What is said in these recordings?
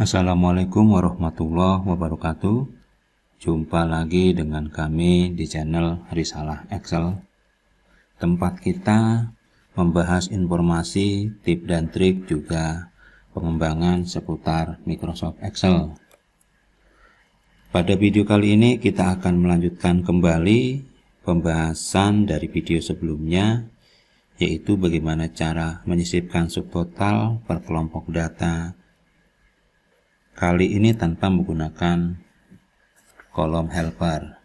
Assalamualaikum warahmatullahi wabarakatuh. Jumpa lagi dengan kami di channel Risalah Excel, tempat kita membahas informasi, tips dan trik, juga pengembangan seputar Microsoft Excel. Pada video kali ini kita akan melanjutkan kembali pembahasan dari video sebelumnya, yaitu bagaimana cara menyisipkan subtotal per kelompok data, kali ini tanpa menggunakan kolom helper.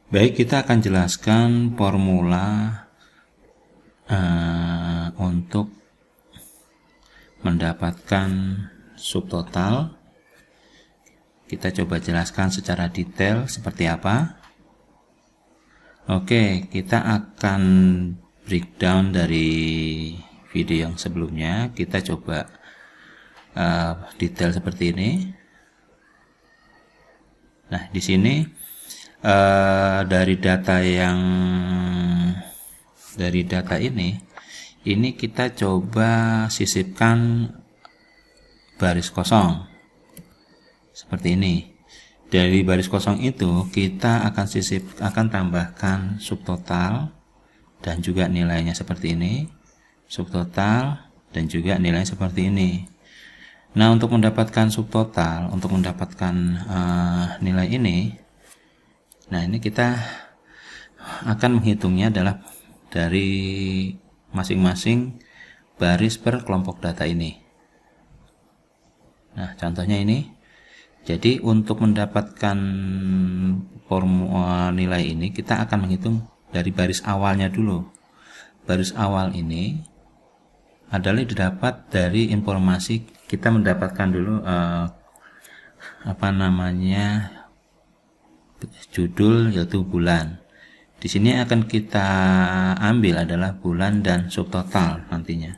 Baik, kita akan jelaskan formula untuk mendapatkan subtotal. Kita coba jelaskan secara detail seperti apa. Oke, kita akan breakdown dari video yang sebelumnya. Kita coba detail seperti ini. Nah, di sini dari data ini kita coba sisipkan baris kosong seperti ini. Dari baris kosong itu kita akan tambahkan subtotal dan juga nilainya seperti ini, subtotal dan juga nilainya seperti ini. Nah, untuk mendapatkan subtotal, untuk mendapatkan nilai ini, nah ini kita akan menghitungnya adalah dari masing-masing baris per kelompok data ini. Nah, contohnya ini. Jadi untuk mendapatkan formula nilai ini, kita akan menghitung dari baris awalnya dulu. Baris awal ini adalah didapat dari informasi, kita mendapatkan dulu judul, yaitu bulan. Di sini akan kita ambil adalah bulan dan subtotal nantinya.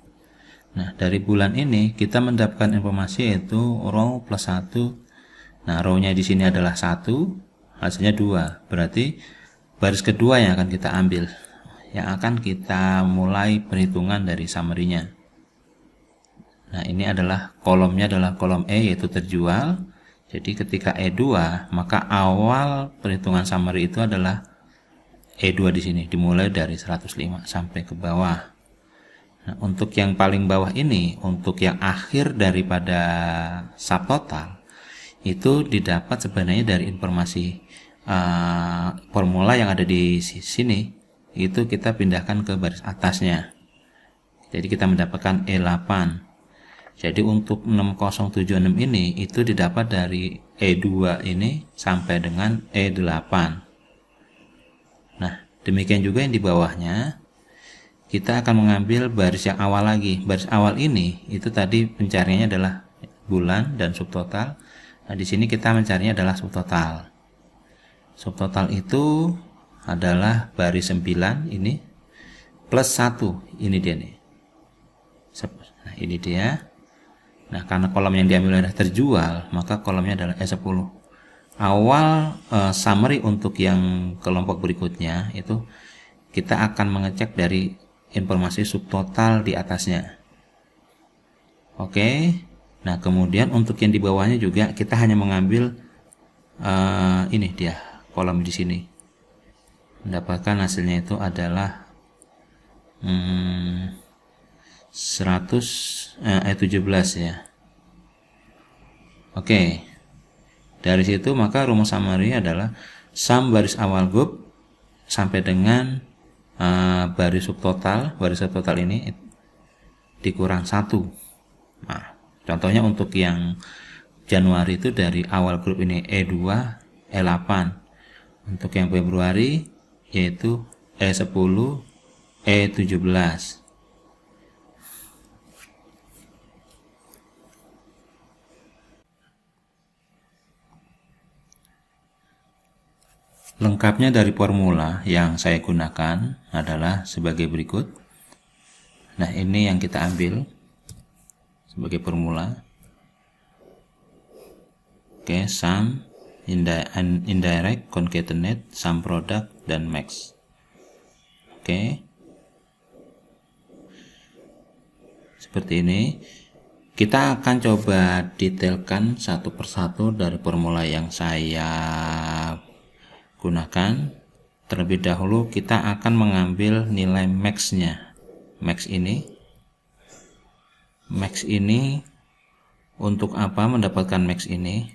Nah, dari bulan ini kita mendapatkan informasi yaitu row plus 1. Nah, row-nya di sini adalah 1, hasilnya 2. Berarti baris kedua yang akan kita ambil, yang akan kita mulai perhitungan dari summary-nya. Nah, ini adalah kolomnya adalah kolom E, yaitu terjual. Jadi ketika E2, maka awal perhitungan summary itu adalah E2 di sini, dimulai dari 105 sampai ke bawah. Nah, untuk yang paling bawah ini, untuk yang akhir daripada subtotal, itu didapat sebenarnya dari informasi formula yang ada di sini. Itu kita pindahkan ke baris atasnya. Jadi kita mendapatkan E8. Jadi untuk 6076 ini itu didapat dari E2 ini sampai dengan E8. Nah, demikian juga yang di bawahnya. Kita akan mengambil baris yang awal lagi. Baris awal ini itu tadi pencariannya adalah bulan dan subtotal. Nah, di sini kita mencarinya adalah subtotal. Subtotal itu adalah baris 9 ini plus 1. Ini dia nih. Nah, ini dia. Nah, karena kolom yang diambil adalah terjual, maka kolomnya adalah E10. Awal summary untuk yang kelompok berikutnya itu kita akan mengecek dari informasi subtotal di atasnya. Oke. Nah, kemudian untuk yang di bawahnya juga kita hanya mengambil ini dia kolom di sini. Mendapatkan hasilnya itu adalah 17 ya. Oke. Dari situ maka rumus summary adalah sum baris awal group sampai dengan baris subtotal ini dikurang 1. Nah, contohnya untuk yang Januari itu dari awal grup ini E2, E8. Untuk yang Februari yaitu E10, E17. Lengkapnya dari formula yang saya gunakan adalah sebagai berikut. Nah, ini yang kita ambil sebagai formula. Oke, sum, indirect, concatenate, sum product, dan max. Oke. Seperti ini. Kita akan coba detailkan satu persatu dari formula yang saya gunakan. Terlebih dahulu kita akan mengambil nilai max-nya. Max ini untuk apa mendapatkan max ini?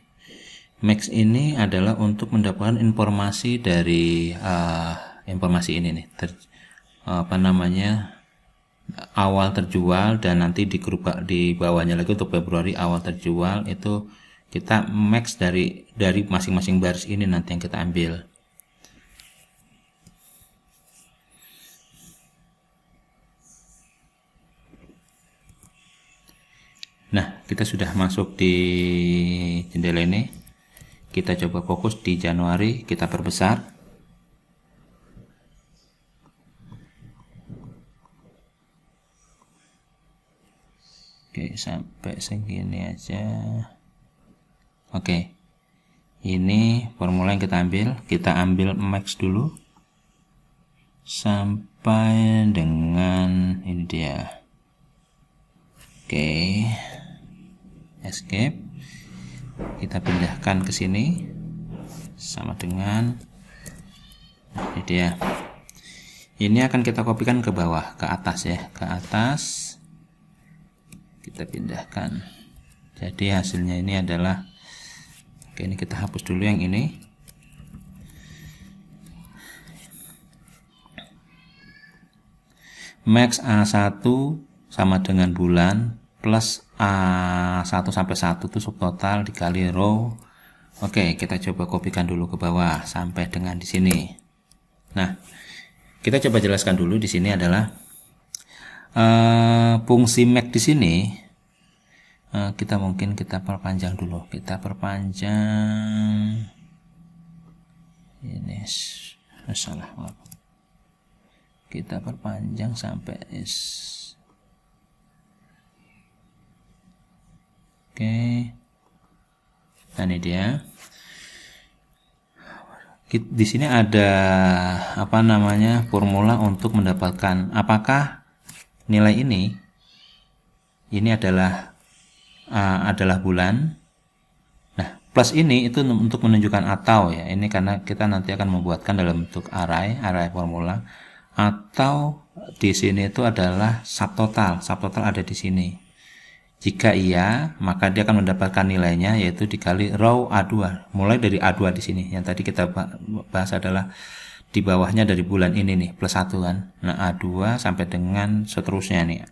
Max ini adalah untuk mendapatkan informasi dari informasi ini nih, awal terjual, dan nanti di bawahnya lagi untuk Februari awal terjual. Itu kita max dari masing-masing baris ini nanti yang kita ambil. Nah, kita sudah masuk di jendela ini. Kita coba fokus di Januari, kita perbesar. Oke, sampai segini aja. Oke, ini formula yang kita ambil. Kita ambil max dulu sampai dengan ini dia. Oke, escape. Kita pindahkan ke sini sama dengan ini dia. Ini akan kita kopikan ke bawah, ke atas ya, ke atas. Kita pindahkan. Jadi hasilnya ini adalah, oke, ini kita hapus dulu yang ini. Max A1 sama dengan bulan plus A1 sampai 1 itu subtotal dikali row. Oke, kita coba kopikan dulu ke bawah sampai dengan di sini. Nah, kita coba jelaskan dulu di sini adalah fungsi max di sini. Kita perpanjang dulu. Kita perpanjang. Ini salah. Kita perpanjang sampai S. Oke. Nah, ini dia. Di sini ada formula untuk mendapatkan apakah nilai ini adalah bulan. Nah, plus ini itu untuk menunjukkan atau ya. Ini karena kita nanti akan membuatkan dalam bentuk array formula. Atau di sini itu adalah subtotal. Subtotal ada di sini. Jika iya, maka dia akan mendapatkan nilainya yaitu dikali row A2. Mulai dari A2 di sini. Yang tadi kita bahas adalah di bawahnya dari bulan ini nih, plus 1 kan. Nah, A2 sampai dengan seterusnya nih.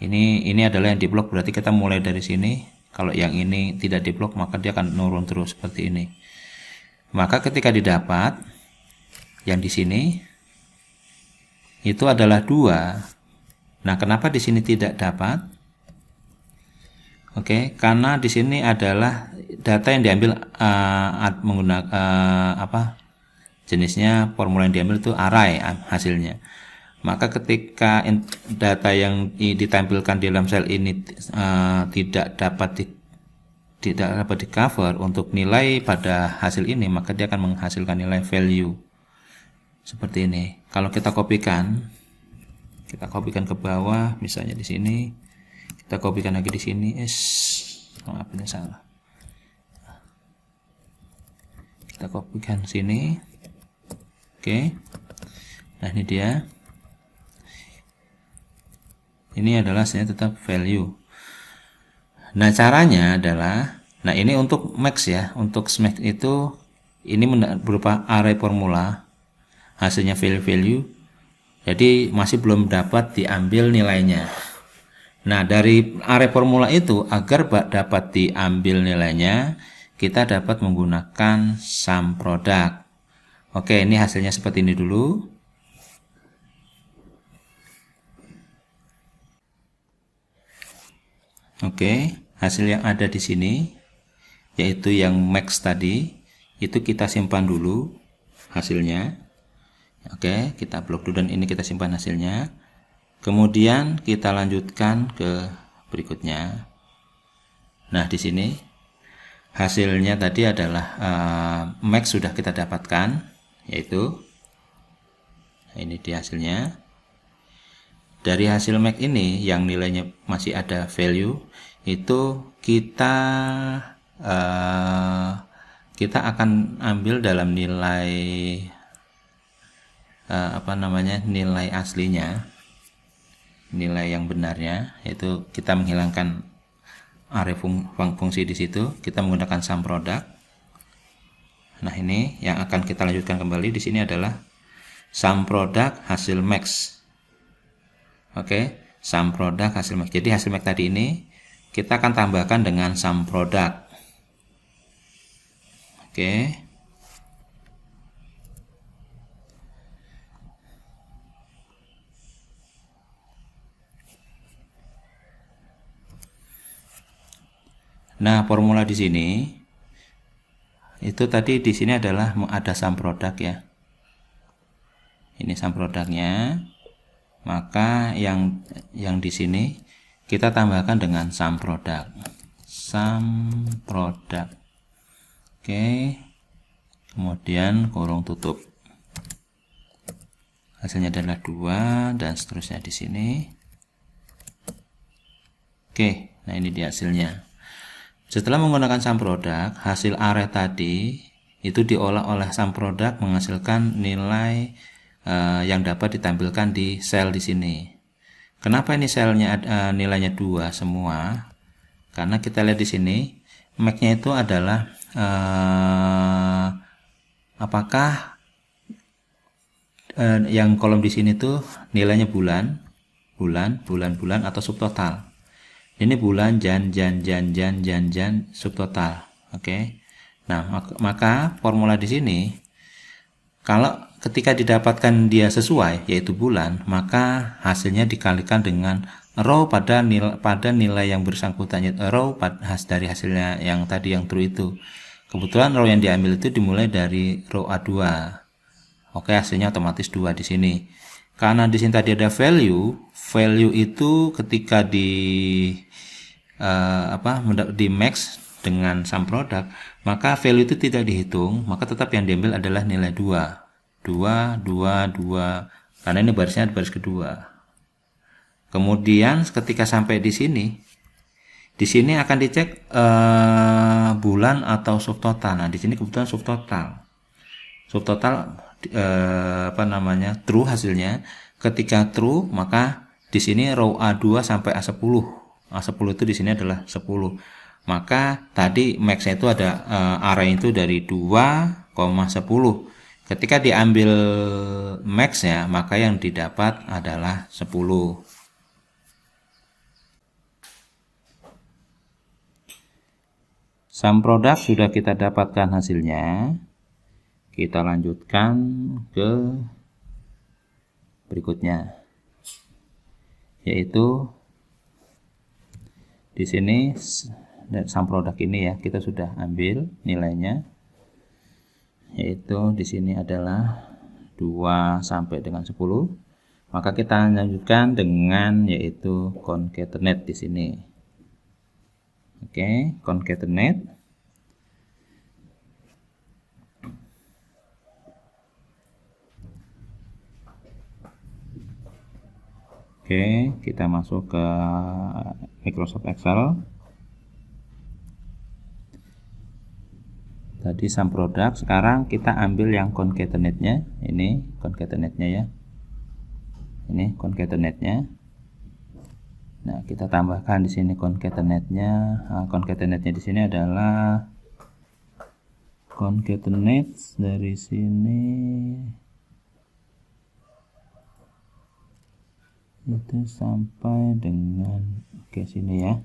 Ini adalah yang diblok, berarti kita mulai dari sini. Kalau yang ini tidak diblok, maka dia akan nurun terus seperti ini. Maka ketika didapat yang di sini itu adalah 2. Nah, kenapa di sini tidak dapat? Oke, karena di sini adalah data yang diambil menggunakan jenisnya formula yang diambil itu array hasilnya. Maka ketika data yang ditampilkan di dalam sel ini tidak dapat di cover untuk nilai pada hasil ini, maka dia akan menghasilkan nilai value seperti ini. Kalau kita kopikan ke bawah, misalnya di sini, kita kopikan lagi di sini. Maaf, ini salah. Kita kopikan sini. Oke. Nah, ini dia. Ini adalah hasilnya tetap value. Nah, caranya adalah, nah ini untuk max ya. Untuk max itu ini berupa array formula. Hasilnya value. Jadi masih belum dapat diambil nilainya. Nah, dari array formula itu agar dapat diambil nilainya, kita dapat menggunakan sum product. Oke, ini hasilnya seperti ini dulu. Oke, hasil yang ada di sini yaitu yang max tadi, itu kita simpan dulu hasilnya. Oke, kita blok dulu dan ini kita simpan hasilnya. Kemudian kita lanjutkan ke berikutnya. Nah, di sini hasilnya tadi adalah max sudah kita dapatkan, yaitu ini di hasilnya. Dari hasil max ini yang nilainya masih ada value, itu kita akan ambil dalam nilai nilai aslinya, nilai yang benarnya, yaitu kita menghilangkan array fungsi di situ, kita menggunakan sum product. Nah, ini yang akan kita lanjutkan kembali di sini adalah sum product hasil max. Oke, sum product hasil max. Jadi hasil max tadi ini kita akan tambahkan dengan sum product. Oke. Nah, formula di sini itu tadi di sini adalah ada sum produk ya. Ini sum produknya. Maka yang di sini kita tambahkan dengan sum produk. Sum produk. Oke. Kemudian kurung tutup. Hasilnya adalah 2 dan seterusnya di sini. Oke, nah ini dia hasilnya. Setelah menggunakan sum produk, hasil array tadi itu diolah oleh sum produk menghasilkan nilai yang dapat ditampilkan di sel di sini. Kenapa ini selnya nilainya 2 semua? Karena kita lihat di sini max-nya itu adalah apakah yang kolom di sini tuh nilainya bulan atau subtotal. Ini bulan, jan, subtotal. Oke. Nah, maka formula di sini kalau ketika didapatkan dia sesuai yaitu bulan, maka hasilnya dikalikan dengan row pada nilai yang bersangkutan, row dari hasilnya yang tadi yang true itu. Kebetulan row yang diambil itu dimulai dari row A2. Oke, hasilnya otomatis 2 di sini. Karena di sini tadi ada value itu ketika di max dengan sum produk, maka value itu tidak dihitung, maka tetap yang diambil adalah nilai 2, karena ini barisnya baris kedua. Kemudian ketika sampai di sini akan dicek bulan atau subtotal. Nah, di sini kebetulan subtotal true hasilnya. Ketika true, maka di sini row A2 sampai A10. A10 itu di sini adalah 10. Maka tadi max itu ada array itu dari 2,10. Ketika diambil max-nya, maka yang didapat adalah 10. Sum produk sudah kita dapatkan hasilnya. Kita lanjutkan ke berikutnya, yaitu di sini sum produk ini ya kita sudah ambil nilainya, yaitu di sini adalah 2 sampai dengan 10. Maka kita lanjutkan dengan yaitu concatenate di sini. Oke, concatenate. Oke, kita masuk ke Microsoft Excel. Tadi sum produk, sekarang kita ambil yang concatenate-nya. Ini concatenate-nya ya. Ini concatenate-nya. Nah, kita tambahkan di sini concatenate-nya. Concatenate-nya di sini adalah concatenate dari sini itu sampai dengan sini ya.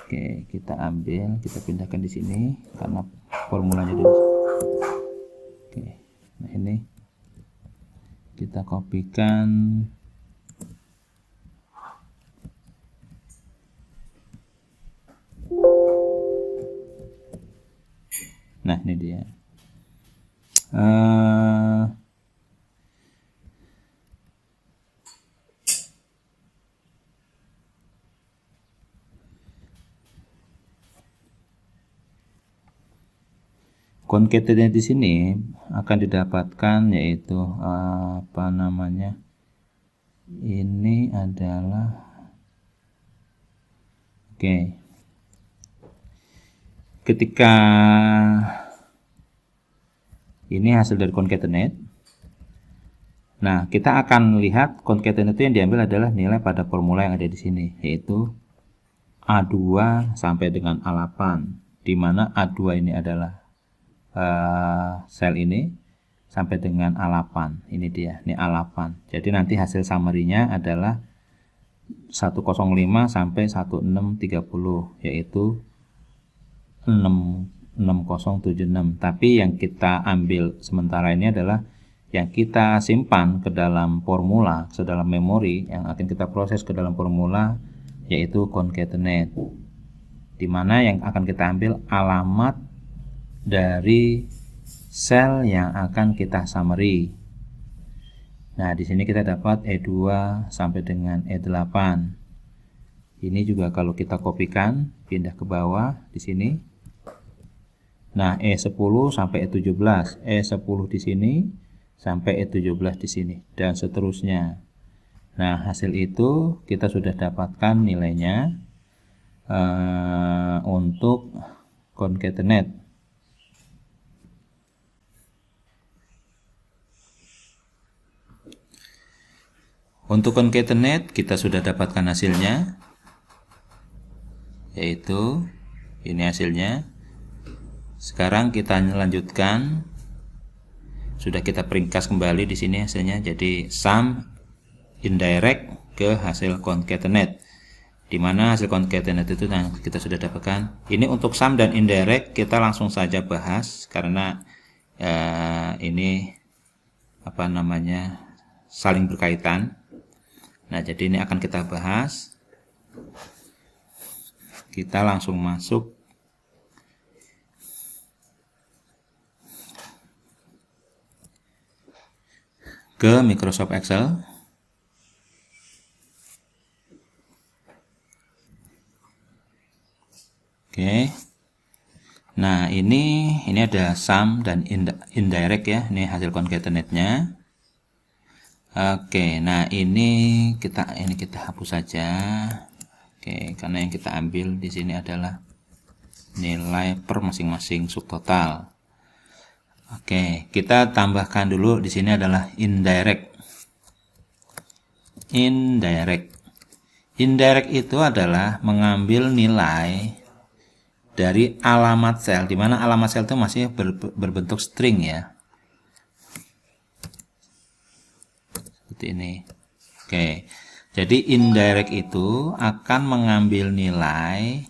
Oke, kita ambil, kita pindahkan di sini karena formulanya di sini. Oke, nah ini kita kopikan. Nah, ini dia. Concatenate di sini akan didapatkan yaitu ini adalah ketika ini hasil dari concatenate. Nah, kita akan lihat concatenate itu yang diambil adalah nilai pada formula yang ada di sini, yaitu A2 sampai dengan A8, di mana A2 ini adalah sel ini sampai dengan A8. Ini dia, ini A8. Jadi nanti hasil summary-nya adalah 105 sampai 1630, yaitu 6076. Tapi yang kita ambil sementara ini adalah yang kita simpan ke dalam formula, ke dalam memori yang akan kita proses ke dalam formula, yaitu concatenate. dimana yang akan kita ambil alamat dari sel yang akan kita summary. Nah, di sini kita dapat E2 sampai dengan E8. Ini juga kalau kita kopikan, pindah ke bawah di sini. Nah, E10 sampai E17, E10 di sini sampai E17 di sini, dan seterusnya. Nah, hasil itu kita sudah dapatkan nilainya untuk concatenate. Untuk concatenate kita sudah dapatkan hasilnya, yaitu ini hasilnya. Sekarang kita lanjutkan, sudah kita ringkas kembali di sini hasilnya, jadi sum indirect ke hasil concatenate, dimana hasil concatenate itu kita sudah dapatkan. Ini untuk sum dan indirect kita langsung saja bahas karena ini saling berkaitan. Nah, jadi ini akan kita bahas. Kita langsung masuk ke Microsoft Excel. Oke. Nah, ini ada sum dan indirect ya. Ini hasil concatenate-nya. Oke, nah ini kita hapus saja. Oke, karena yang kita ambil di sini adalah nilai per masing-masing subtotal. Oke, kita tambahkan dulu di sini adalah indirect. Indirect itu adalah mengambil nilai dari alamat sel, di mana alamat sel itu masih berbentuk string ya. Ini. Oke. Jadi indirect itu akan mengambil nilai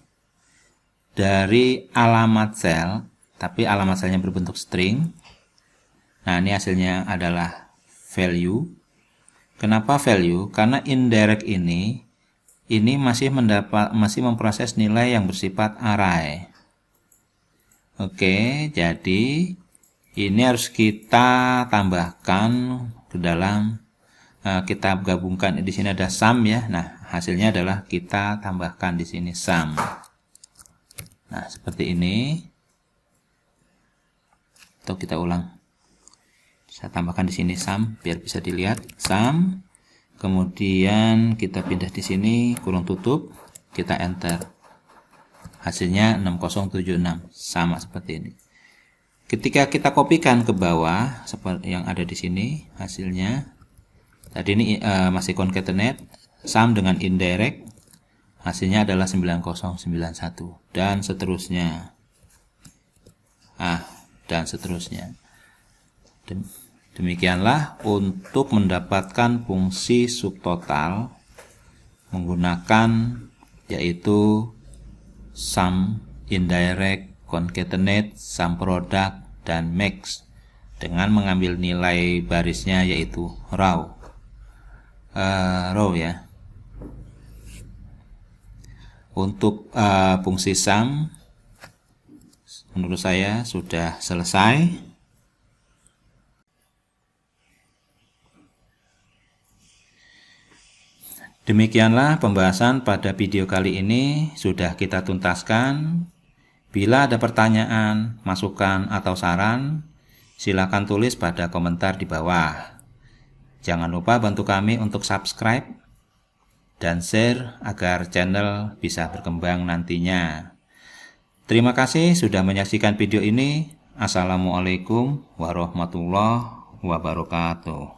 dari alamat sel, tapi alamat selnya berbentuk string. Nah, ini hasilnya adalah value. Kenapa value? Karena indirect ini masih memproses nilai yang bersifat array. Oke, jadi ini harus kita tambahkan ke dalam, kita gabungkan. Di sini ada sum ya. Nah, hasilnya adalah kita tambahkan di sini sum. Nah, seperti ini. Atau kita ulang. Saya tambahkan di sini sum biar bisa dilihat sum. Kemudian kita pindah di sini kurung tutup, kita enter. Hasilnya 6076, sama seperti ini. Ketika kita kopikan ke bawah seperti yang ada di sini hasilnya. Tadi ini masih concatenate, sum dengan indirect, hasilnya adalah 9091 dan seterusnya. Dan seterusnya. Demikianlah untuk mendapatkan fungsi subtotal menggunakan yaitu sum, indirect, concatenate, sum product, dan max dengan mengambil nilai barisnya yaitu row ya. Untuk fungsi sum menurut saya sudah selesai. Demikianlah pembahasan pada video kali ini, sudah kita tuntaskan. Bila ada pertanyaan, masukan, atau saran, silakan tulis pada komentar di bawah. Jangan lupa bantu kami untuk subscribe dan share agar channel bisa berkembang nantinya. Terima kasih sudah menyaksikan video ini. Assalamualaikum warahmatullahi wabarakatuh.